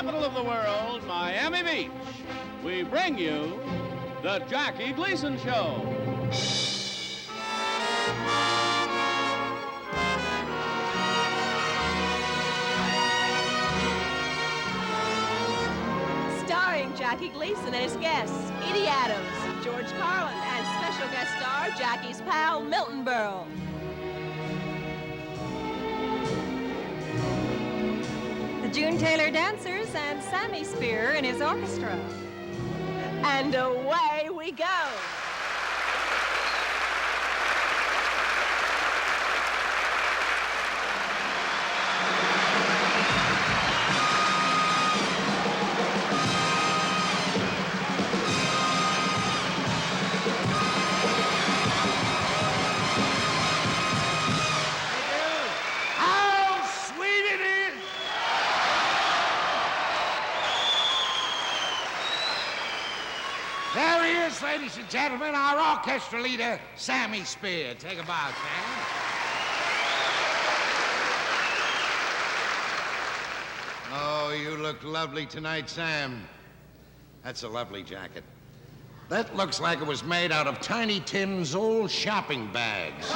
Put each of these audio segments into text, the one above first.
capital of the world, Miami Beach, we bring you the Jackie Gleason Show. Starring Jackie Gleason and his guests, Edie Adams, George Carlin, and special guest star, Jackie's pal, Milton Berle. The June Taylor Dancers and Sammy Spear in his orchestra. And away we go. Ladies and gentlemen, our orchestra leader, Sammy Spear. Take a bow, Sam. Oh, you look lovely tonight, Sam. That's a lovely jacket. That looks like it was made out of Tiny Tim's old shopping bags.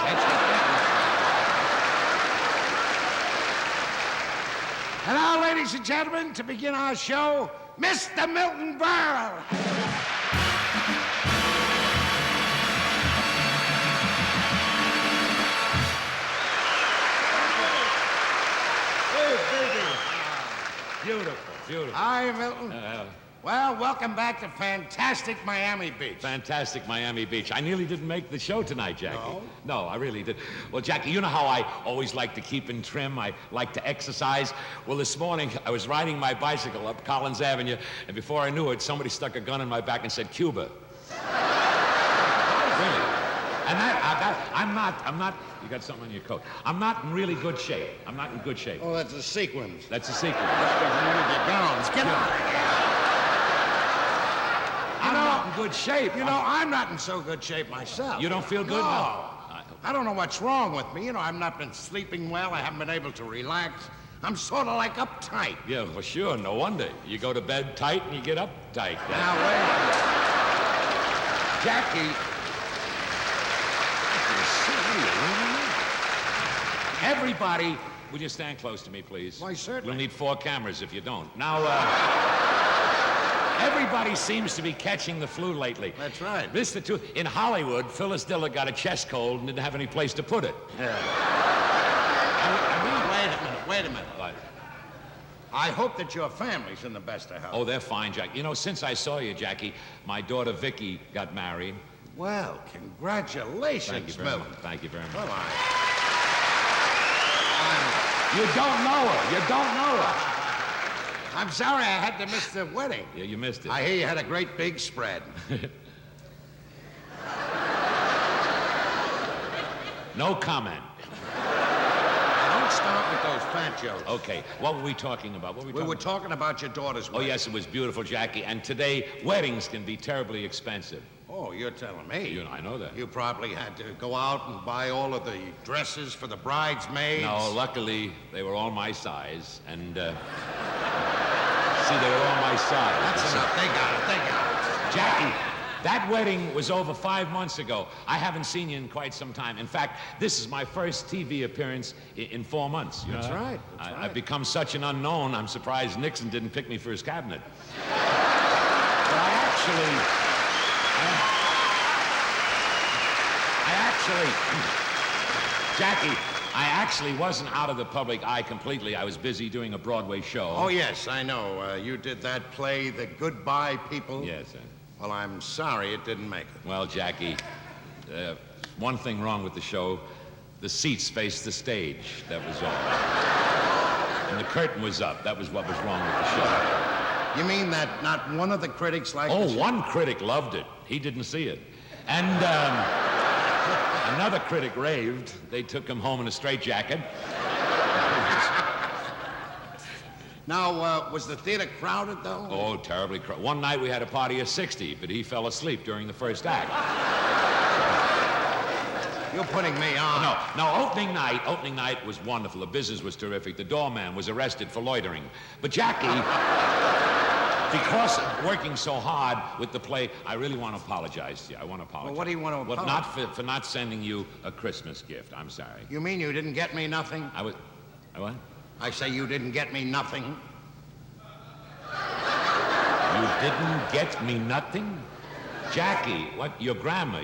And now, ladies and gentlemen, to begin our show, Mr. Milton Berle. Beautiful, beautiful. Hi, Milton. Well, welcome back to fantastic Miami Beach. Fantastic Miami Beach. I nearly didn't make the show tonight, Jackie. No? No, I really did. Well, Jackie, you know how I always like to keep in trim? I like to exercise. Well, this morning, I was riding my bicycle up Collins Avenue, and before I knew it, somebody stuck a gun in my back and said, Cuba. Really? And I'm not, you got something on your coat. I'm not in really good shape. I'm not in good shape. Oh, that's a sequence. That's a sequence. Your gowns. Get out of here. I'm not in good shape. You know, I'm not in so good shape myself. You don't feel good? No. I don't know what's wrong with me. You know, I've not been sleeping well. I haven't been able to relax. I'm sort of like uptight. Yeah, well, sure. No wonder. You go to bed tight and you get up tight. Now, wait a minute. Jackie. Everybody, would you stand close to me, please? Why, certainly. We'll need 4 cameras if you don't. Now, everybody seems to be catching the flu lately. That's right. In Hollywood, Phyllis Diller got a chest cold and didn't have any place to put it. Yeah. Wait a minute. What? I hope that your family's in the best of health. Oh, they're fine, Jackie. You know, since I saw you, Jackie, my daughter Vicky got married. Well, congratulations, Thank you very Milton. much. Thank you very much. Well, You don't know her. You don't know her. I'm sorry I had to miss the wedding. Yeah, you missed it. I hear you had a great big spread. No comment. Don't start with those fat jokes. Okay, what were we talking about? We were talking about your daughter's Oh, wedding. yes, it was beautiful, Jackie. And today, weddings can be terribly expensive. Oh, you're telling me. I know that. You probably had to go out and buy all of the dresses for the bridesmaids. No, luckily, they were all my size. And, see, they were all my size. That's enough. They got it. Jackie, that wedding was over 5 months ago. I haven't seen you in quite some time. In fact, this is my first TV appearance in 4 months. You That's know? right. I've become such an unknown, I'm surprised Nixon didn't pick me for his cabinet. But Jackie, I actually wasn't out of the public eye completely. I was busy doing a Broadway show. Oh, yes, I know. You did that play, The Goodbye People. Yes, sir. Well, I'm sorry it didn't make it. Well, Jackie, one thing wrong with the show. The seats faced the stage. That was all. And the curtain was up. That was what was wrong with the show. You mean that not one of the critics liked Oh, the show? one critic loved it. He didn't see it. And another critic raved. They took him home in a straitjacket. Now, was the theater crowded, though? Oh, terribly crowded. One night we had a party of 60, but he fell asleep during the first act. You're putting me on. No, opening night was wonderful. The business was terrific. The doorman was arrested for loitering. But Jackie, because of working so hard with the play, I really want to apologize to you. I want to apologize. Well, what do you want to apologize? Well, not for not sending you a Christmas gift. I'm sorry. You mean you didn't get me nothing? I what? I say you didn't get me nothing. You didn't get me nothing? Jackie, what? Your grammar.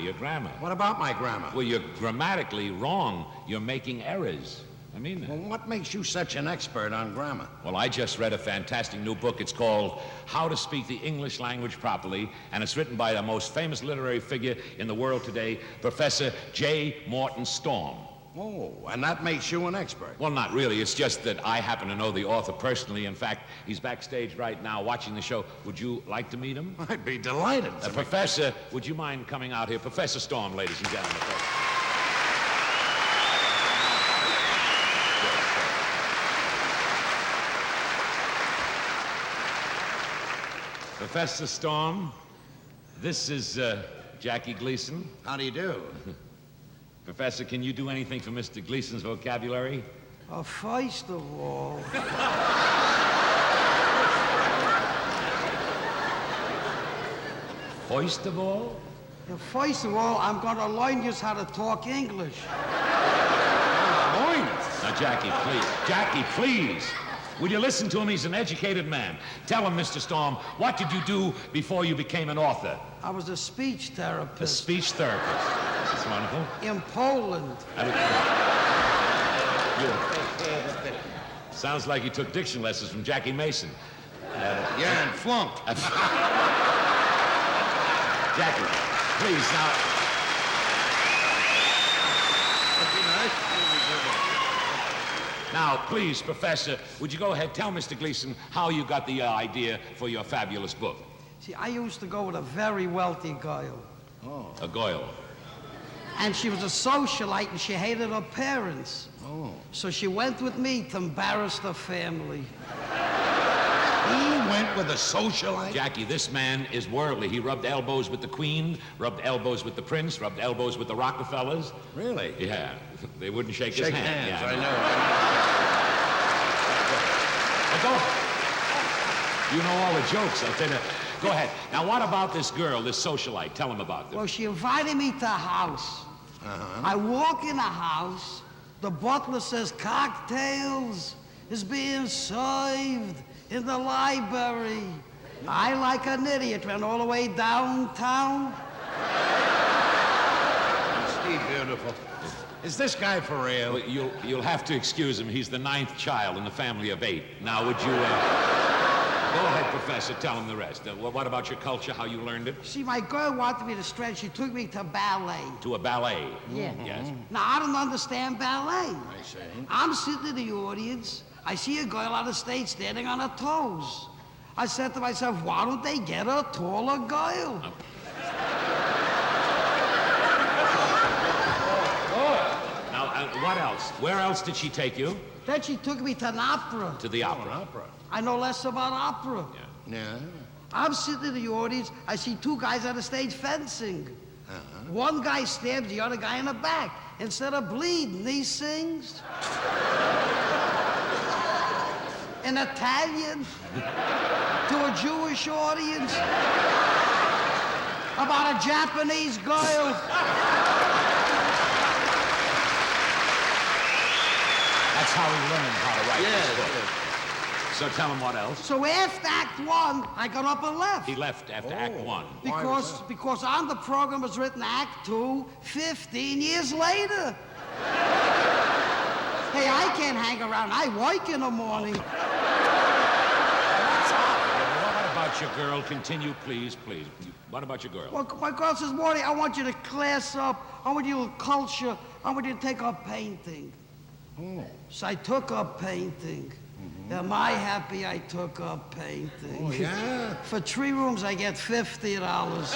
What about my grammar? Well, you're grammatically wrong. You're making errors. I mean that. Well, what makes you such an expert on grammar? Well, I just read a fantastic new book. It's called How to Speak the English Language Properly, and it's written by the most famous literary figure in the world today, Professor J. Morton Storm. Oh, and that makes you an expert. Well, not really. It's just that I happen to know the author personally. In fact, he's backstage right now watching the show. Would you like to meet him? I'd be delighted. Professor, would you mind coming out here? Professor Storm, ladies and gentlemen. Professor Storm, this is Jackie Gleason. How do you do? Professor, can you do anything for Mr. Gleason's vocabulary? First of all... First of all? First of all, I'm going to learn you how to talk English. Now, Jackie, please. Jackie, please. Will you listen to him? He's an educated man. Tell him, Mr. Storm, what did you do before you became an author? I was a speech therapist. A speech therapist. That's wonderful. In Poland. Sounds like you took diction lessons from Jackie Mason. Yeah, and flunked. Jackie, please, now... Now, please, Professor, would you go ahead, tell Mr. Gleason how you got the idea for your fabulous book? See, I used to go with a very wealthy girl. Oh. A Goyle. And she was a socialite, and she hated her parents. Oh. So she went with me to embarrass the family. He went with a socialite? Jackie, this man is worldly. He rubbed elbows with the Queen, rubbed elbows with the Prince, rubbed elbows with the Rockefellers. Really? Yeah. They wouldn't shake his hand. Hands, Yeah, I know. You know all the jokes. I'll tell you. Go ahead. Now, what about this girl, this socialite? Tell him about them. Well, she invited me to her house. I walk in the house. The butler says cocktails is being served in the library. I, like an idiot, went all the way downtown. Steve, beautiful. Is this guy for real? Well, you'll have to excuse him. He's the 9th child in the family of 8. Now, would you... Go ahead, Professor. Tell him the rest. What about your culture, how you learned it? See, my girl wanted me to stretch. She took me to ballet. To a ballet? Yeah. Yes. Now, I don't understand ballet. I see. I'm sitting in the audience. I see a girl on the stage standing on her toes. I said to myself, why don't they get a taller girl? Now, what else? Where else did she take you? Then she took me to an opera. To the opera. Opera. I know less about opera. Yeah. I'm sitting in the audience. I see 2 guys on the stage fencing. One guy stabs the other guy in the back. Instead of bleeding, he sings. In Italian to a Jewish audience about a Japanese girl. That's how he learned how to write this book. So tell him what else. So after Act 1, I got up and left. He left after Act 1. Because on the program was written Act 2, 15 years later. Hey, I can't hang around. I work in the morning. What about your girl? Continue, please. What about your girl? Well, my girl says, Morty, I want you to class up. I want you to culture. I want you to take up painting. Oh. So I took up painting. Am I happy I took up painting? Oh, yeah? For 3 rooms, I get $50. That's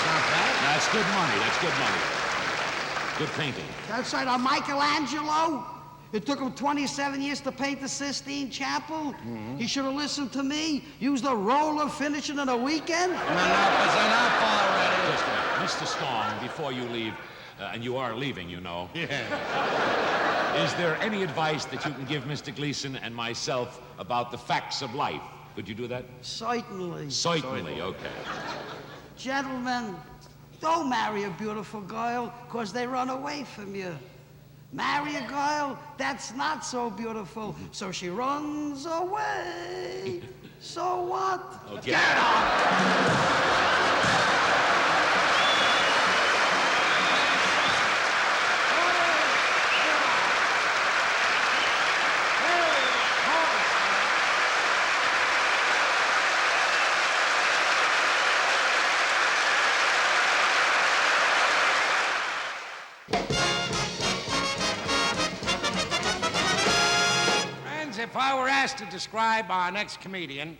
not bad. That's good money. Good painting. That's right. Michelangelo, It took him 27 years to paint the Sistine Chapel. He should have listened to me. Used a roller, finishing in a weekend. Enough is enough already. Just a minute. Mr. Strong, before you leave, and you are leaving, you know. Yeah. Is there any advice that you can give Mr. Gleason and myself about the facts of life? Could you do that? Certainly. Certainly, okay. Gentlemen, don't marry a beautiful girl, because they run away from you. Marry a girl that's not so beautiful, so she runs away. So what? Okay. Get up! If I were asked to describe our next comedian,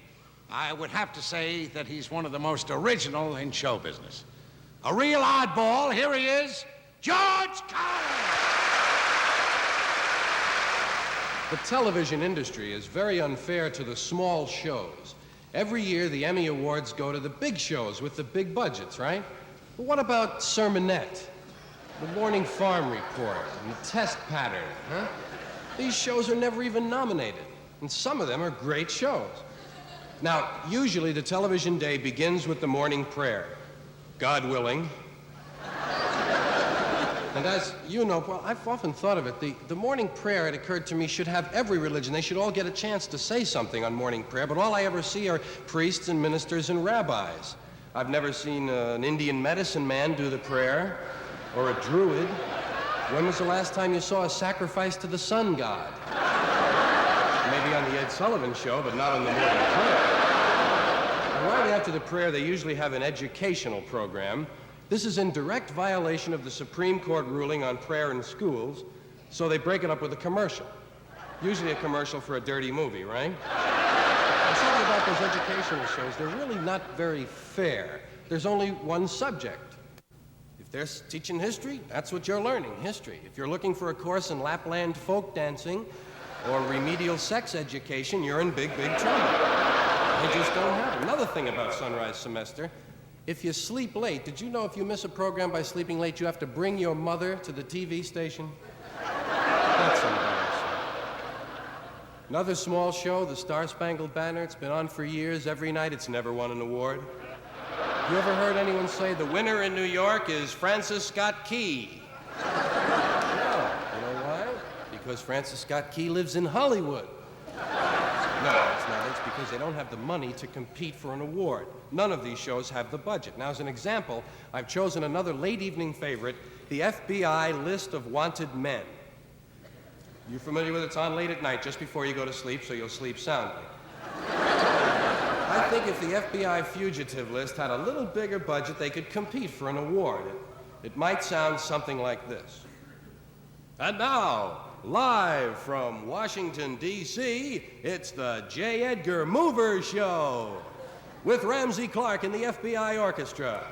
I would have to say that he's one of the most original in show business. A real oddball. Here he is, George Carlin. The television industry is very unfair to the small shows. Every year, the Emmy Awards go to the big shows with the big budgets, right? But what about Sermonette, the Morning Farm Report, and the Test Pattern, huh? These shows are never even nominated, and some of them are great shows. Now, usually the television day begins with the morning prayer, God willing. And as you know, well, I've often thought of it, the morning prayer, it occurred to me, should have every religion. They should all get a chance to say something on morning prayer, but all I ever see are priests and ministers and rabbis. I've never seen an Indian medicine man do the prayer, or a druid. When was the last time you saw a sacrifice to the sun god? Maybe on the Ed Sullivan Show, but not on the morning prayer. And right after the prayer, they usually have an educational program. This is in direct violation of the Supreme Court ruling on prayer in schools, so they break it up with a commercial. Usually a commercial for a dirty movie, right? And something about those educational shows, they're really not very fair. There's only one subject. If they're teaching history, that's what you're learning, history. If you're looking for a course in Lapland folk dancing or remedial sex education, you're in big, big trouble. They just don't have it. Another thing about Sunrise Semester, if you sleep late, did you know if you miss a program by sleeping late, you have to bring your mother to the TV station? That's embarrassing. Another small show, the Star-Spangled Banner. It's been on for years. Every night, it's never won an award. You ever heard anyone say the winner in New York is Francis Scott Key? No. You know why? Because Francis Scott Key lives in Hollywood. No, it's not. It's because they don't have the money to compete for an award. None of these shows have the budget. Now, as an example, I've chosen another late evening favorite, the FBI List of Wanted Men. You familiar with it? It's on late at night, just before you go to sleep, so you'll sleep soundly. I think if the FBI fugitive list had a little bigger budget, they could compete for an award. It might sound something like this. And now, live from Washington, D.C., it's the J. Edgar Mover Show with Ramsey Clark and the FBI Orchestra,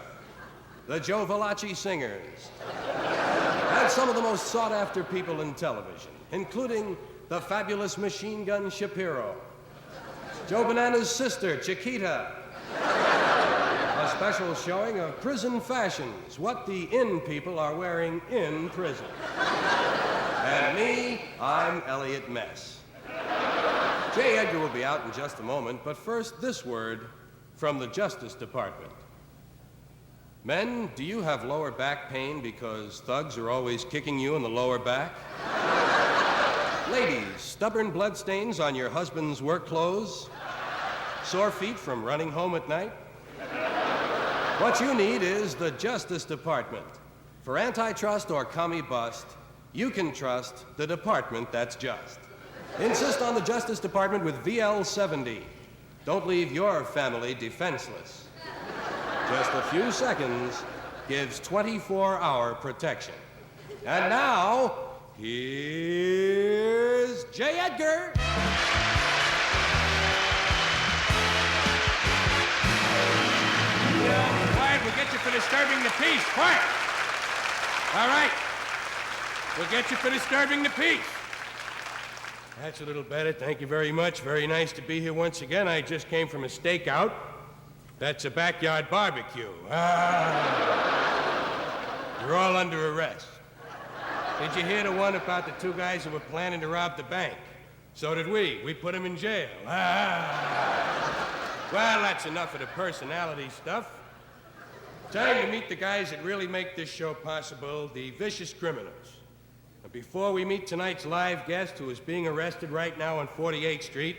the Joe Valachi Singers, and some of the most sought-after people in television, including the fabulous Machine Gun Shapiro, Joe Banana's sister, Chiquita. A special showing of prison fashions, what the in people are wearing in prison. And me, I'm Elliot Mess. J. Edgar will be out in just a moment, but first, this word from the Justice Department. Men, do you have lower back pain because thugs are always kicking you in the lower back? Ladies, stubborn bloodstains on your husband's work clothes? Sore feet from running home at night? What you need is the Justice Department. For antitrust or commie bust, you can trust the department that's just. Insist on the Justice Department with VL70. Don't leave your family defenseless. Just a few seconds gives 24-hour protection. And now, here's J. Edgar. Quiet, we'll get you for disturbing the peace. Quiet. All right. We'll get you for disturbing the peace. That's a little better. Thank you very much. Very nice to be here once again. I just came from a stakeout. That's a backyard barbecue. You're all under arrest. Did you hear the one about the two guys who were planning to rob the bank? So did we. We put them in jail. Well, that's enough of the personality stuff. Time to meet the guys that really make this show possible, the vicious criminals. But before we meet tonight's live guest, who is being arrested right now on 48th Street,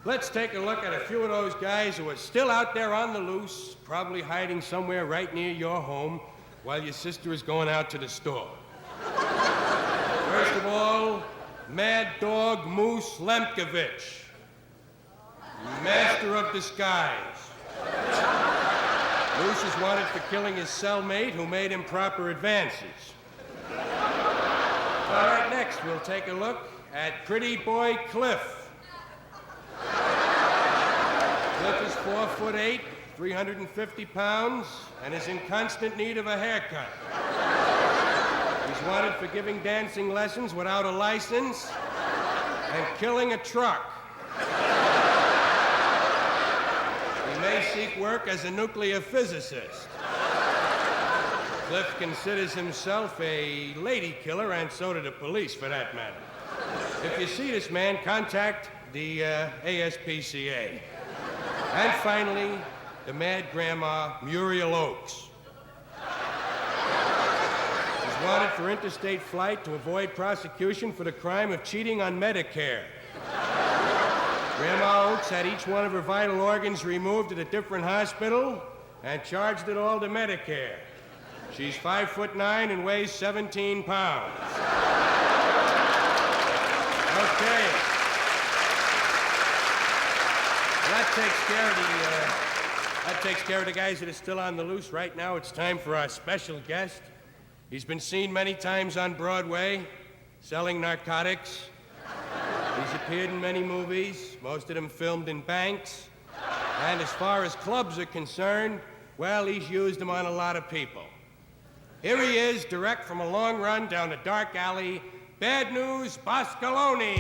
let's take a look at a few of those guys who are still out there on the loose, probably hiding somewhere right near your home while your sister is going out to the store. First of all, Mad Dog Moose Lemkovich, master of disguise. Moose is wanted for killing his cellmate who made improper advances. All right, next we'll take a look at Pretty Boy Cliff. Cliff is 4'8", 350 pounds, and is in constant need of a haircut. He's wanted for giving dancing lessons without a license and killing a truck. He may seek work as a nuclear physicist. Cliff considers himself a lady killer, and so do the police, for that matter. If you see this man, contact the ASPCA. And finally, the mad grandma, Muriel Oakes. She's wanted for interstate flight to avoid prosecution for the crime of cheating on Medicare. Grandma Oakes had each one of her vital organs removed at a different hospital and charged it all to Medicare. She's 5'9" and weighs 17 pounds. Okay. That takes care of the guys that are still on the loose. Right now, it's time for our special guest. He's been seen many times on Broadway, selling narcotics. He's appeared in many movies, most of them filmed in banks. And as far as clubs are concerned, well, he's used them on a lot of people. Here he is, direct from a long run down a dark alley, Bad News Boscoloni.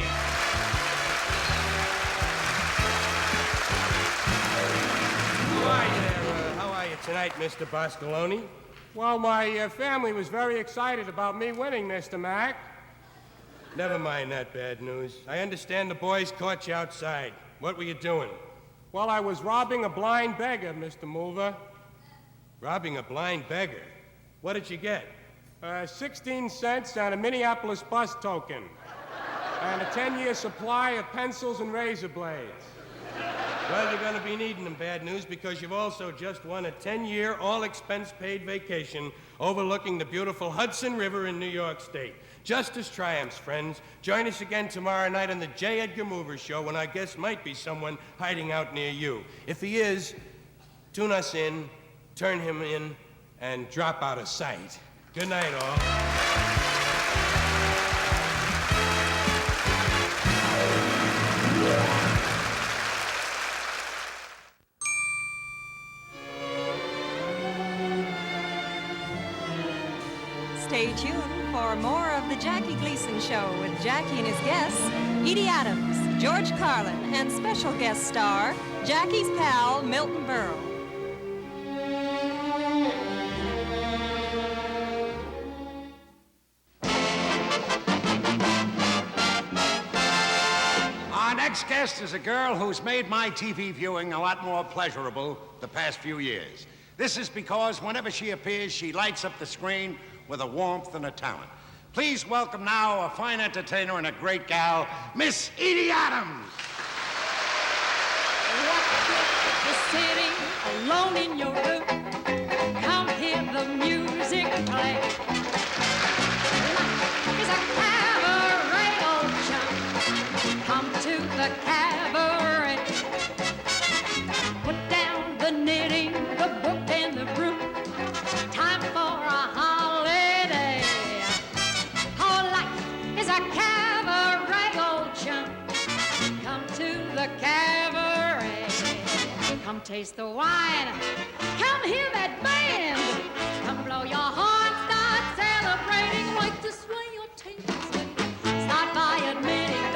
How are you tonight, Mr. Boscoloni? Well, my family was very excited about me winning, Mr. Mac. Never mind that, Bad News. I understand the boys caught you outside. What were you doing? Well, I was robbing a blind beggar, Mr. Mover. Robbing a blind beggar? What did you get? 16 cents and a Minneapolis bus token. And a 10-year supply of pencils and razor blades. Well, you're going to be needing them, Bad News, because you've also just won a 10-year, all-expense-paid vacation overlooking the beautiful Hudson River in New York State. Justice triumphs, friends. Join us again tomorrow night on the J. Edgar Moorer Show, when our guest might be someone hiding out near you. If he is, tune us in, turn him in, and drop out of sight. Good night, all. Stay tuned for more of the Jackie Gleason Show with Jackie and his guests, Edie Adams, George Carlin, and special guest star, Jackie's pal, Milton Berle. Our next guest is a girl who's made my TV viewing a lot more pleasurable the past few years. This is because whenever she appears, she lights up the screen with a warmth and a talent. Please welcome now a fine entertainer and a great gal, Miss Edie Adams. You're sitting alone in your room. Come hear the music play. Life is a cabaret, old chum. Come to the cabaret. Put down the knitting, the book, and the broom. Time for a holiday. Oh, life is a cabaret, old chum. Come to the cabaret. Come taste the wine. Come hear that band. Come blow your horn. Start celebrating. Like to swing your tails. Start by admitting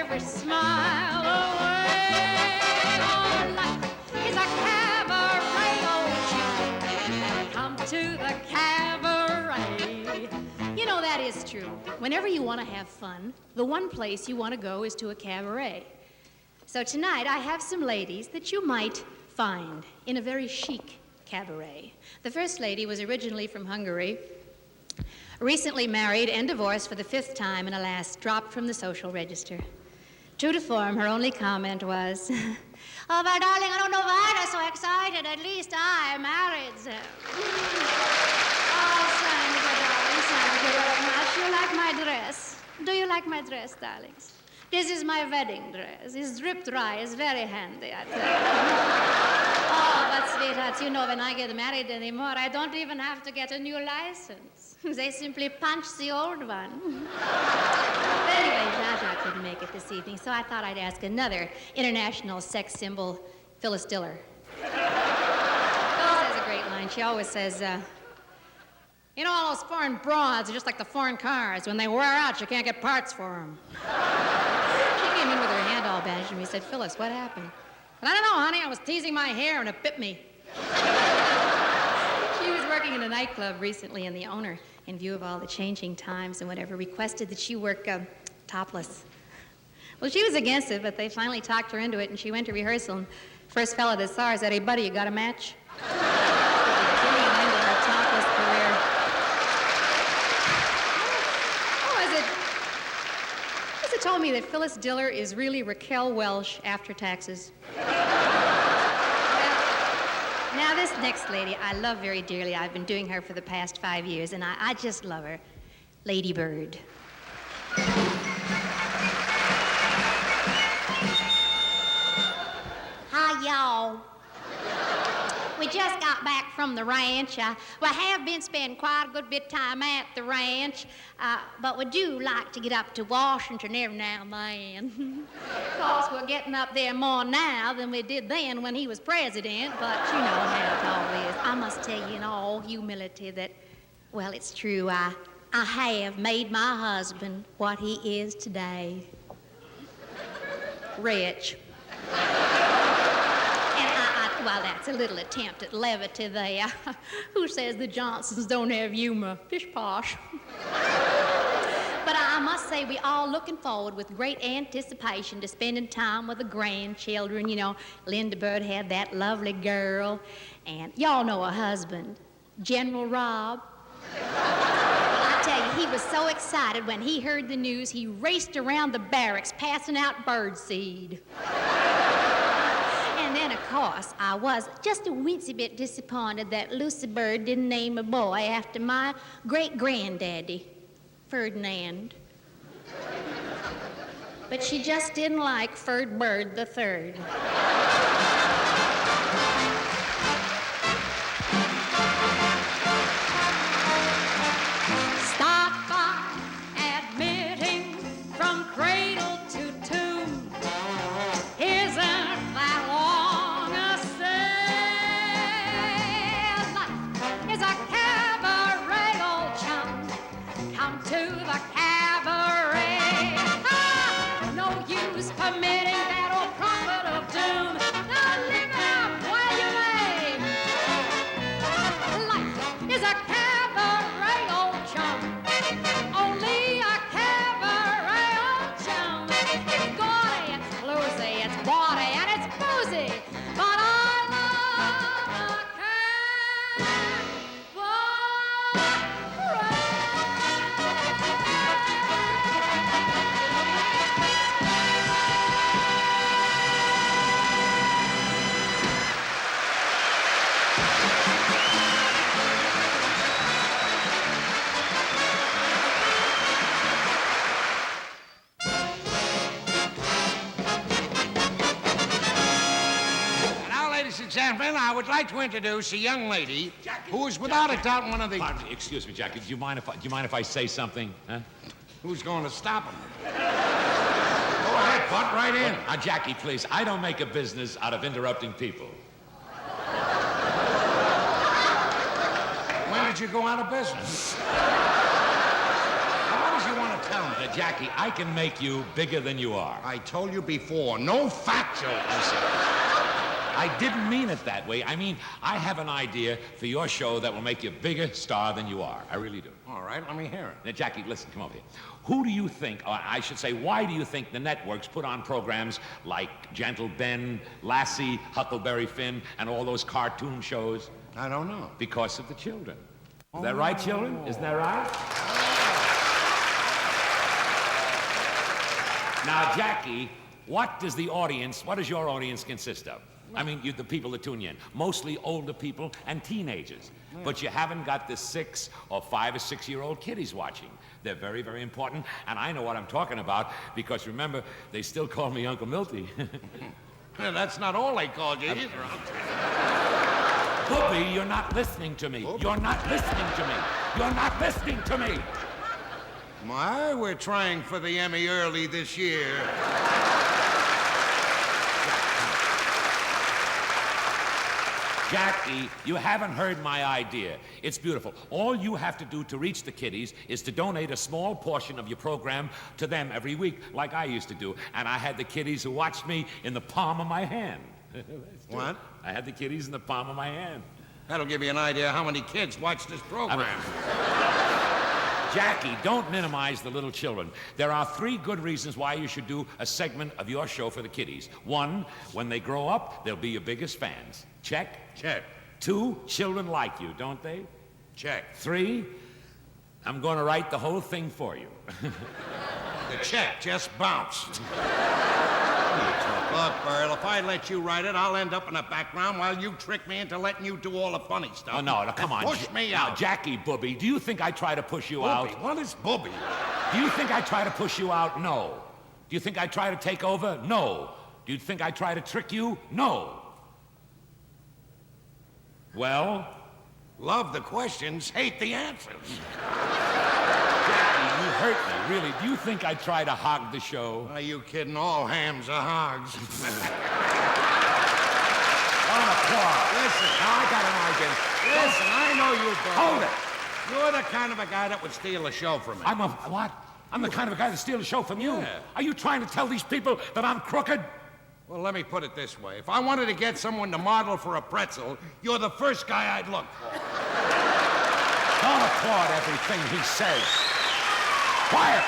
every smile away. Oh, life is a cabaret, old chum. Come to the cabaret. You know, that is true. Whenever you want to have fun, the one place you want to go is to a cabaret. So tonight, I have some ladies that you might find in a very chic cabaret. The first lady was originally from Hungary, recently married and divorced for the 5th time, and alas, dropped from the social register. True to form, her only comment was, "Oh, my darling, I don't know why they're so excited. At least I married them." Oh, Sandra, darling, Sandra, very much. You like my dress? Do you like my dress, darlings? This is my wedding dress. It's drip dry. It's very handy, I tell you. Oh, but sweethearts, you know, when I get married anymore, I don't even have to get a new license. They simply punch the old one. But anyway, Jaja couldn't make it this evening, so I thought I'd ask another international sex symbol, Phyllis Diller. Phyllis has a great line. She always says, you know, all those foreign broads are just like the foreign cars. When they wear out, you can't get parts for them. She came in with her hand all bandaged, and we said, "Phyllis, what happened?" "I don't know, honey. I was teasing my hair, and it bit me." She was working in a nightclub recently, and the owner, in view of all the changing times and whatever, requested that she work topless. Well, she was against it, but they finally talked her into it, and she went to rehearsal, and first fella that saw her said, "Hey, buddy, you got a match?" Beginning and end of her topless career. It told me that Phyllis Diller is really Raquel Welch after taxes. Now, this next lady I love very dearly. I've been doing her for the past 5 years, and I just love her. Lady Bird. Hi, y'all. We just got back from the ranch. We have been spending quite a good bit of time at the ranch, but we do like to get up to Washington every now and then. Of course, we're getting up there more now than we did then when he was president, but you know how it all is. I must tell you in all humility that, well, it's true, I have made my husband what he is today. Rich. Well, that's a little attempt at levity there. Who says the Johnsons don't have humor? Pish posh. But I must say, we all looking forward with great anticipation to spending time with the grandchildren. You know, Linda Bird had that lovely girl, and y'all know her husband, General Rob. I tell you, he was so excited when he heard the news, he raced around the barracks passing out birdseed. And then, of course, I was just a wincy bit disappointed that Lucy Bird didn't name a boy after my great-granddaddy, Ferdinand. But she just didn't like Ferd Bird III. Stop by admitting from cradle to tomb. Isn't that long a sail? Life is a cabaret, old chum. Come to the cabaret. No use permitting that old prophet of doom. Now live it up while you may. Life is a cabaret, old chum. Only a cabaret, old chum. It's gaudy, it's bluesy, it's bawdy, and it's boozy. But I love a Now, ladies and gentlemen, I would like to introduce a young lady who is without a doubt one of the... Pardon me, excuse me, Jackie. Do you mind if I say something? Huh? Who's going to stop him? Go ahead, butt right in. Jackie, please. I don't make a business out of interrupting people. When did you go out of business? Now, what does you want to tell me? Jackie, I can make you bigger than you are. I told you before, no factual. I didn't mean it that way. I mean, I have an idea for your show that will make you a bigger star than you are. I really do. All right, let me hear it. Now, Jackie, listen, come over here. Who do you think, or I should say, why do you think the networks put on programs like Gentle Ben, Lassie, Huckleberry Finn, and all those cartoon shows? I don't know. Because of the children. Is that right, children? Isn't that right? Now, Jackie, what does your audience consist of? I mean, the people that tune you in. Mostly older people and teenagers. Yeah. But you haven't got the 6 or 5 or 6-year-old kiddies watching. They're very, very important. And I know what I'm talking about because, remember, they still call me Uncle Milty. Yeah, that's not all they called you either. Booby, you're not listening to me. Booby. You're not listening to me. You're not listening to me. My, we're trying for the Emmy early this year. Jackie, you haven't heard my idea. It's beautiful. All you have to do to reach the kiddies is to donate a small portion of your program to them every week, like I used to do. And I had the kiddies who watched me in the palm of my hand. What? I had the kiddies in the palm of my hand. That'll give you an idea how many kids watch this program. Jackie, don't minimize the little children. There are 3 good reasons why you should do a segment of your show for the kiddies. 1, when they grow up, they'll be your biggest fans. Check? Check. 2, children like you, don't they? Check. 3, I'm going to write the whole thing for you. The check just bounced. Look, Berle, if I let you write it, I'll end up in the background while you trick me into letting you do all the funny stuff. Oh, no, come on. Push me out. Now, Jackie, Booby, do you think I try to push you out? What is Booby? Do you think I try to push you out? No. Do you think I try to take over? No. Do you think I try to trick you? No. Well? Love the questions, hate the answers. Jackie, you hurt me, really. Do you think I try to hog the show? Are you kidding? All hams are hogs. On applause. Listen, Now, I got an idea. listen, I know you, Berle. Hold it. You're the kind of a guy that would steal a show from me. I'm a what? I'm the kind of a guy that steals a show from you. Yeah. Are you trying to tell these people that I'm crooked? Well, let me put it this way. If I wanted to get someone to model for a pretzel, you're the first guy I'd look for. Don't applaud everything he says. Quiet!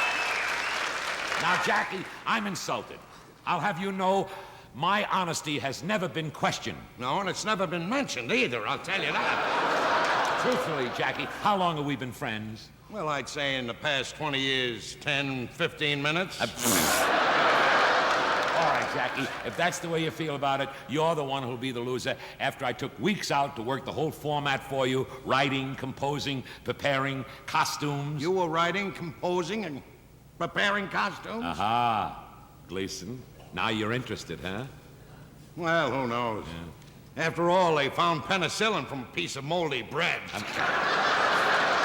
Now, Jackie, I'm insulted. I'll have you know my honesty has never been questioned. No, and it's never been mentioned either, I'll tell you that. Truthfully, Jackie, how long have we been friends? Well, I'd say in the past 20 years, 10, 15 minutes. All right, Jackie, if that's the way you feel about it, you're the one who'll be the loser after I took weeks out to work the whole format for you, writing, composing, preparing, costumes. You were writing, composing, and preparing costumes? Aha, Gleason. Now you're interested, huh? Well, who knows? Yeah. After all, they found penicillin from a piece of moldy bread.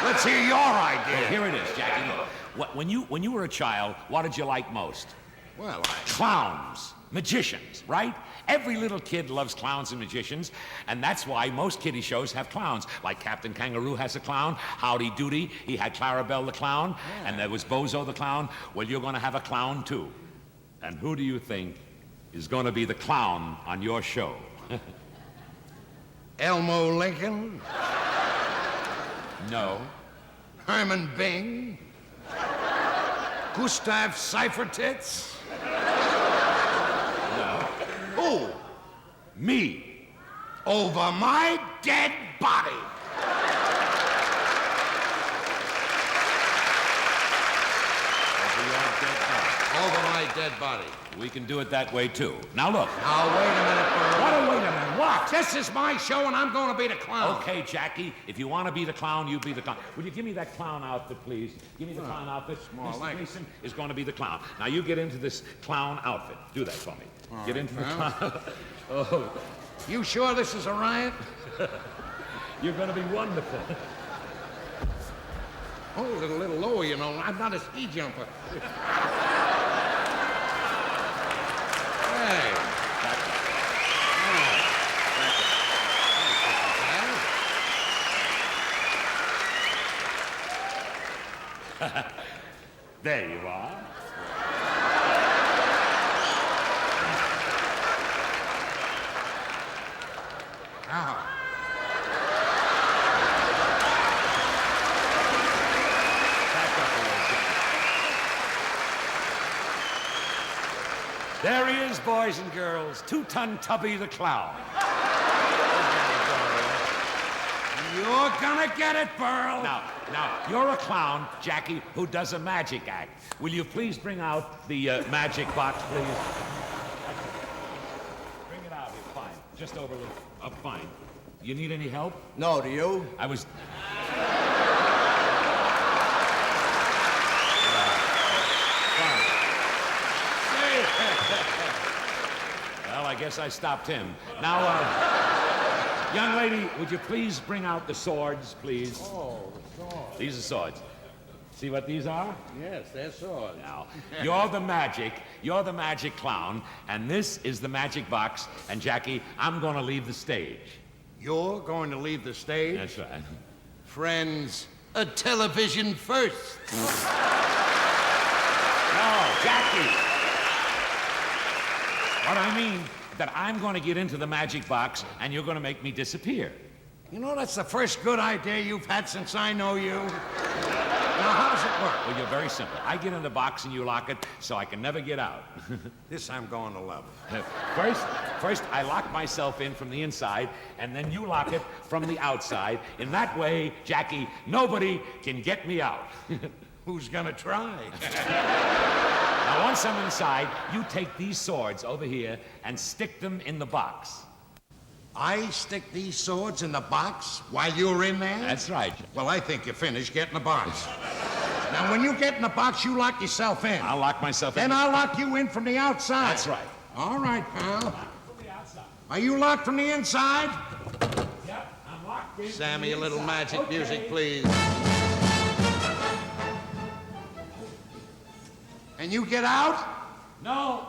Let's hear your idea. Well, here it is, Jackie. Look, when you were a child, what did you like most? Well, Clowns, magicians, right? Every little kid loves clowns and magicians, and that's why most kiddie shows have clowns. Like Captain Kangaroo has a clown, Howdy Doody, he had Clarabelle the clown, and there was Bozo the clown. Well, you're going to have a clown, too. And who do you think is going to be the clown on your show? Elmo Lincoln? No. Herman Bing? Gustav Seifertits? No. Who? Me. Over my dead body. Over my dead body. We can do it that way, too. Now, look. Now, wait a minute, Berle. What? Wait a minute. What? This is my show, and I'm going to be the clown. Okay, Jackie, if you want to be the clown, you be the clown. Will you give me that clown outfit, please? Give me the clown outfit. Mr. Gleason is going to be the clown. Now, you get into this clown outfit. Do that for me. All get right, into the clown. Oh. You sure this is a riot? You're going to be wonderful. Oh, a little lower, you know. I'm not a ski jumper. Hey. There you are. There he is, boys and girls. 2-ton Tubby the Clown. You're gonna get it, Berle. Now, you're a clown, Jackie, who does a magic act. Will you please bring out the magic box, please? Bring it out here. Fine. Just over a little. Fine. You need any help? No, do you? I was... Well, I guess I stopped him. Now, young lady, would you please bring out the swords, please? Oh, the swords. These are swords. See what these are? Yes, they're swords. Now, you're the magic clown, and this is the magic box, and Jackie, I'm gonna leave the stage. You're going to leave the stage? That's right. Friends, a television first. No, Jackie! What I mean, that I'm gonna get into the magic box, and you're gonna make me disappear. You know, that's the first good idea you've had since I know you. Now, how does it work? Well, you're very simple. I get in the box and you lock it so I can never get out. This I'm going to love. First, I lock myself in from the inside, and then you lock it from the outside. In that way, Jackie, nobody can get me out. Who's gonna try? Now, once I'm inside, you take these swords over here and stick them in the box. I stick these swords in the box while you're in there? That's right. Well, I think you're finished. Get in the box. Now, when you get in the box, you lock yourself in. I'll lock myself in. Then I'll lock you in from the outside. That's right. All right, pal. Are you locked from the inside? Yep, I'm locked in. Sammy, a little magic music, please. And you get out? No.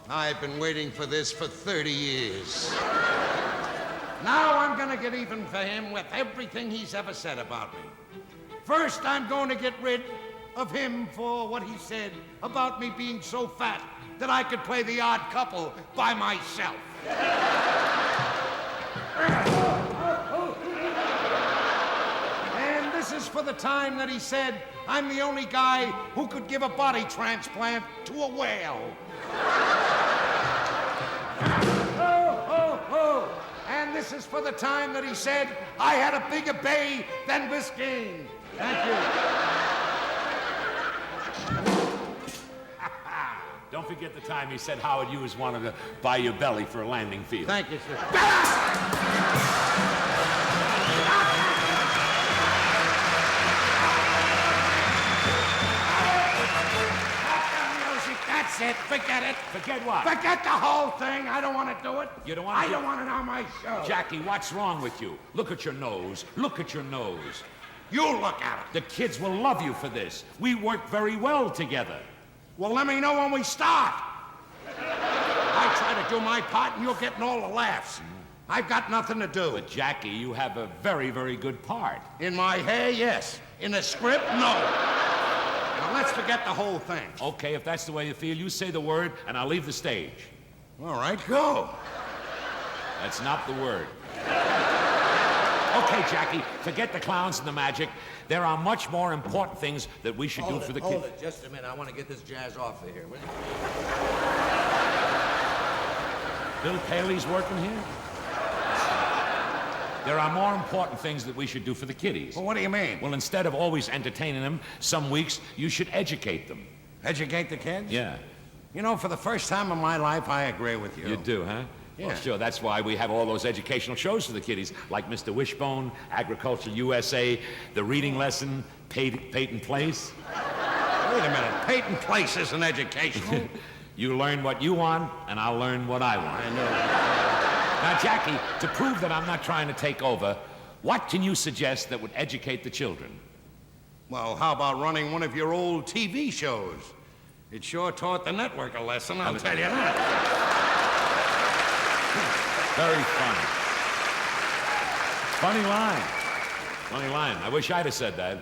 I've been waiting for this for 30 years. Now I'm gonna get even for him with everything he's ever said about me. First, I'm going to get rid of him for what he said about me being so fat that I could play the odd couple by myself. And this is for the time that he said I'm the only guy who could give a body transplant to a whale. And this is for the time that he said I had a bigger bay than Biscayne. Thank you. Don't forget the time he said Howard Hughes wanted to buy your belly for a landing field. Thank you, sir. That's it. Forget it. Forget what? Forget the whole thing. I don't want to do it. You don't want to I don't want it on my show. Jackie, what's wrong with you? Look at your nose. Look at your nose. You look at it. The kids will love you for this. We work very well together. Well, let me know when we start. I try to do my part and you're getting all the laughs. I've got nothing to do. But Jackie, you have a very, very good part. In my hair, yes. In the script, no. Now, let's forget the whole thing. Okay, if that's the way you feel, you say the word and I'll leave the stage. All right, go. That's not the word. Okay, Jackie, forget the clowns and the magic. There are much more important things that we should do for the kids. Hold it, just a minute. I want to get this jazz off of here. Will you? Bill Paley's working here? There are more important things that we should do for the kiddies. Well, what do you mean? Well, instead of always entertaining them, some weeks you should educate them. Educate the kids? Yeah. You know, for the first time in my life, I agree with you. You do, huh? Yeah. Well, sure. That's why we have all those educational shows for the kiddies, like Mr. Wishbone, Agriculture USA, The Reading Lesson, Peyton Place. Wait a minute. Peyton Place isn't educational. You learn what you want, and I'll learn what I want. I know. Now, Jackie, to prove that I'm not trying to take over, what can you suggest that would educate the children? Well, how about running one of your old TV shows? It sure taught the network a lesson, I'll tell you that. Very funny. Funny line. Funny line. I wish I'd have said that.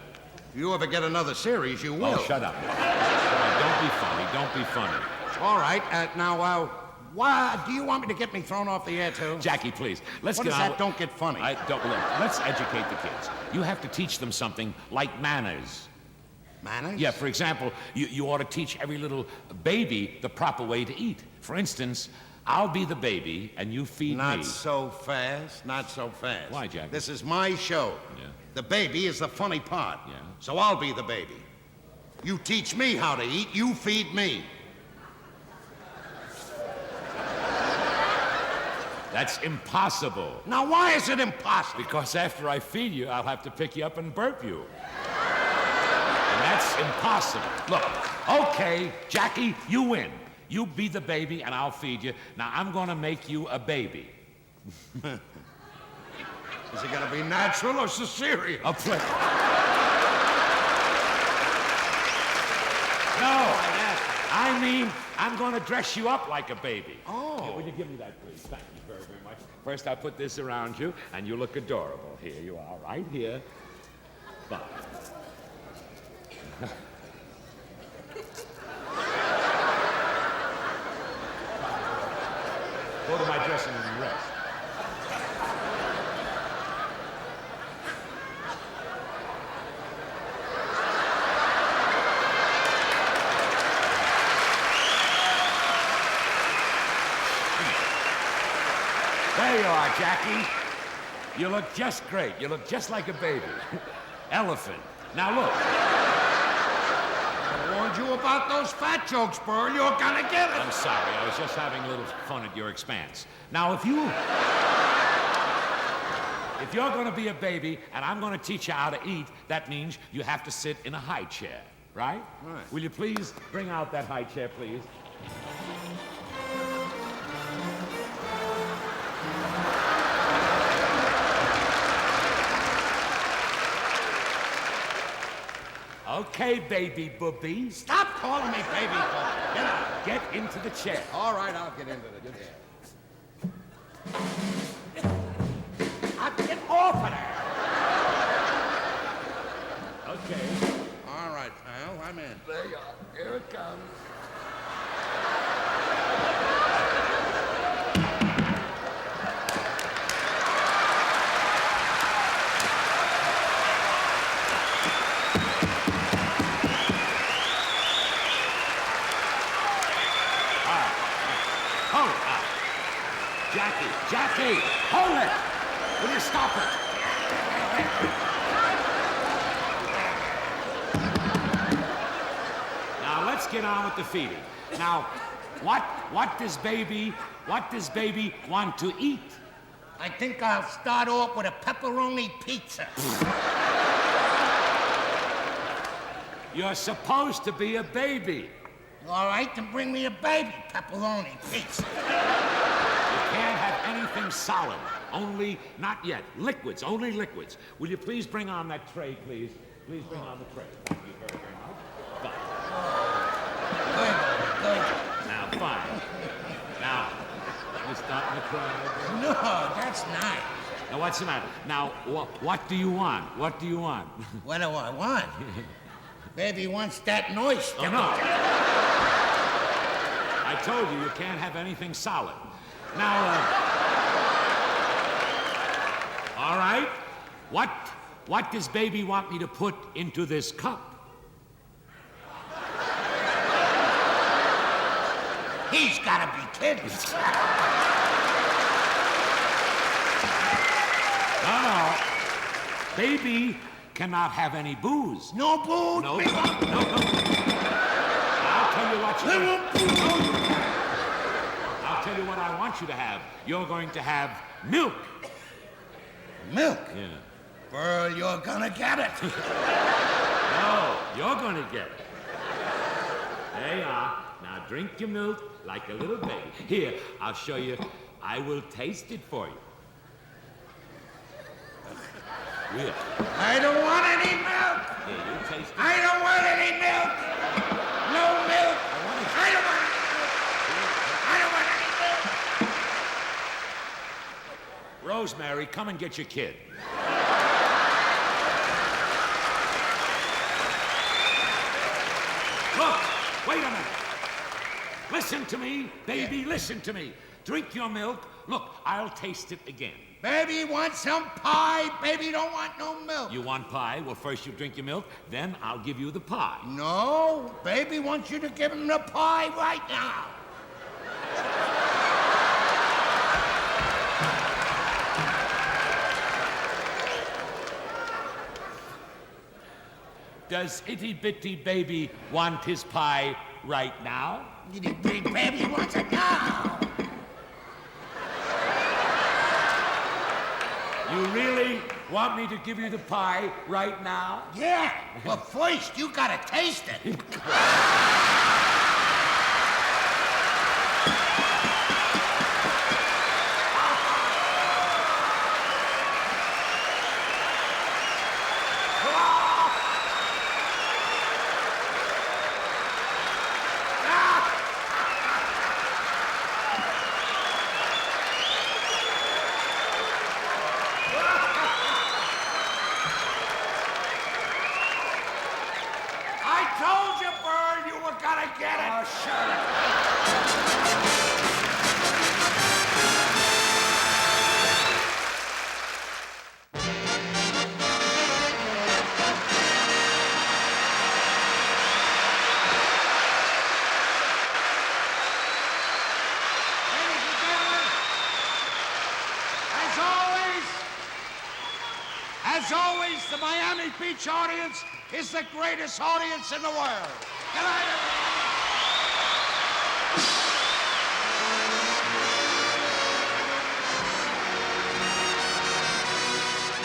If you ever get another series, you will. Oh, shut up. Don't be funny. Don't be funny. All right. Now, why do you want me to get me thrown off the air, too? Jackie, please. Let's What get is on. that? Don't get funny. Look, let's educate the kids. You have to teach them something like manners. Manners? Yeah, for example, you ought to teach every little baby the proper way to eat. For instance, I'll be the baby and you feed me. Not so fast, not so fast. Why, Jackie? This is my show. Yeah. The baby is the funny part. Yeah. So I'll be the baby. You teach me how to eat, you feed me. That's impossible. Now, why is it impossible? Because after I feed you, I'll have to pick you up and burp you. And that's impossible. Look, okay, Jackie, you win. You be the baby and I'll feed you. Now, I'm going to make you a baby. Is it gonna be natural or cesarean? A flip. No, I mean, I'm going to dress you up like a baby. Oh. Here, will you give me that, please? Thank you very, very much. First, I'll put this around you, and you look adorable. Here you are, right here. Bye. Go to my dressing room and rest. There you are, Jackie. You look just great. You look just like a baby. Elephant. Now look. I warned you about those fat jokes, Berle. You're gonna get it. I'm sorry. I was just having a little fun at your expense. Now, if you're going to be a baby and I'm going to teach you how to eat, that means you have to sit in a high chair, right? Right. Will you please bring out that high chair, please? Okay, baby booby. Stop calling me baby, Berle. Get out. Get into the chair. All right, I'll get into the chair. Get off of there. Okay. All right, pal, I'm in. There you are. Here it comes. Jackie, hold it! Will you stop it? Now let's get on with the feeding. Now, what does baby want to eat? I think I'll start off with a pepperoni pizza. You're supposed to be a baby. All right, then bring me a baby pepperoni pizza. You can't have anything solid. Only, not yet, liquids, only liquids. Will you please bring on that tray, please? Please bring on the tray. Thank you very, very much. Fine. Good. Now, fine. Now, you're starting to cry. No, that's nice. Now, what's the matter? Now, what do you want? What do you want? What do I want? Baby wants that noise. Oh, no. I told you can't have anything solid. Now, all right. What does baby want me to put into this cup? He's gotta be kidding. No. Baby cannot have any booze. No booze? No. I'll tell you what I want you to have. You're going to have milk. Milk? Yeah. Berle, you're gonna get it. No, you're going to get it. There you are. Now drink your milk like a little baby. Here, I'll show you. I will taste it for you. Here. I don't want any milk. Here, you taste it. I don't want any milk. No milk. I don't want any milk. I don't want any milk. Rosemary, come and get your kid. Look, wait a minute. Listen. listen to me, baby, listen to me. Drink your milk. Look, I'll taste it again. Baby wants some pie. Baby don't want no milk. You want pie? Well, first you drink your milk, then I'll give you the pie. No, baby wants you to give him the pie right now. Does itty-bitty baby want his pie right now? Itty-bitty baby wants it now. You really want me to give you the pie right now? Yeah, but first you gotta taste it. I told you, Berle, you were gonna get it. Oh, shut up. Ladies and gentlemen, as always, the Miami Beach audience is the greatest audience in the world. Good night, everybody.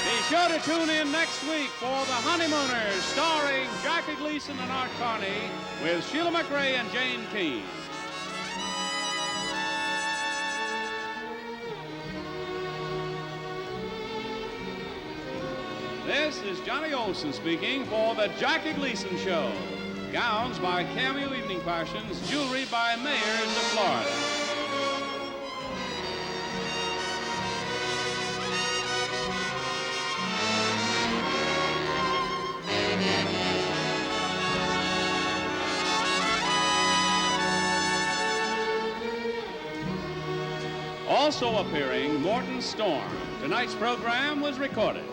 Be sure to tune in next week for The Honeymooners, starring Jackie Gleason and Art Carney, with Sheila McRae and Jane Key. This is Johnny Olson speaking for The Jackie Gleason Show. Gowns by Cameo Evening Fashions, jewelry by Mayors of Florida. Also appearing, Morton Storm. Tonight's program was recorded.